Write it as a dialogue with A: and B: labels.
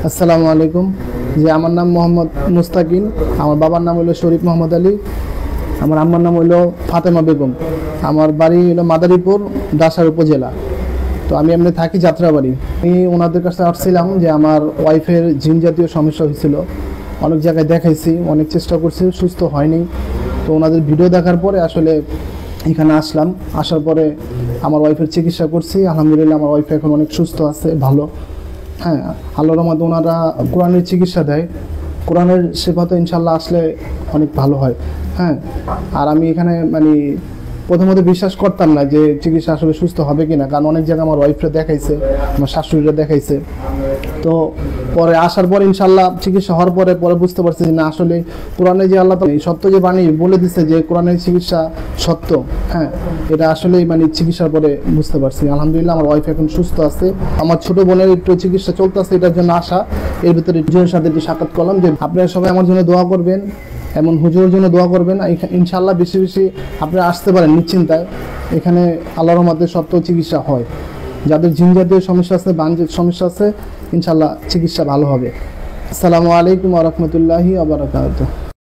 A: আসসালামু আলাইকুম। যে আমার নাম মোহাম্মদ মুস্তাকিন, আমার বাবার নাম হলো শরীফ মোহাম্মদ আলী, আমার আম্মার নাম হলো ফাতেমা বেগম, আমার বাড়ি হলো মাদারীপুর ডাসার উপজেলা। তো আমি এমনি থাকি যাত্রাবাড়ি। আমি ওনাদের কাছে আসছিলাম যে আমার ওয়াইফের জিন জাতীয় সমস্যা হয়েছিল, অনেক জায়গায় দেখাইছি, অনেক চেষ্টা করছি, সুস্থ হয়নি। তো ওনাদের ভিডিও দেখার পরে আসলে এখানে আসলাম। আসার পরে আমার ওয়াইফের চিকিৎসা করছি, আলহামদুলিল্লাহ আমার ওয়াইফ এখন অনেক সুস্থ আছে, ভালো। হ্যাঁ, আল্লাহর রহমতে ওনারা কোরআনের চিকিৎসা দেয়, কোরআনের সেবা তো ইনশাল্লাহ আসলে অনেক ভালো হয়। হ্যাঁ, আর আমি এখানে প্রথমত বিশ্বাস করতাম না যে চিকিৎসা আসলে সুস্থ হবে কিনা, কারণ অনেক জায়গায় আমার ওয়াইফরা দেখাইছে, আমার শাশুড়িরা দেখাইছে। তো পরে আসার পর ইনশাল্লাহ চিকিৎসা হওয়ার পরে বুঝতে পারছি যে না, আসলে কোরআনে যে আল্লাহ সত্য যে বাণী বলে দিচ্ছে যে কোরআনের চিকিৎসা সত্য, হ্যাঁ, এটা আসলেই চিকিৎসার পরে বুঝতে পারছি। আলহামদুলিল্লাহ আমার ওয়াইফ এখন সুস্থ আছে। আমার ছোট বোনের একটু চিকিৎসা চলতেছে, এটার জন্য আসা। এর ভিতরে হুজুরের সাথে একটু সাক্ষাৎ করলাম যে আপনারা সবাই আমার জন্য দোয়া করবেন, এমন হুজুরের জন্য দোয়া করবেন। ইনশাল্লাহ বেশি বেশি আপনারা আসতে পারেন নিশ্চিন্তায়। এখানে আল্লাহর রহমতে সত্য চিকিৎসা হয়। যাদের জিন জাতীয় সমস্যা আছে, বানজির সমস্যা আছে, ইনশাল্লাহ চিকিৎসা ভালো হবে। আসসালামু আলাইকুম ওয়া রাহমাতুল্লাহি ওয়া বারাকাতুহু।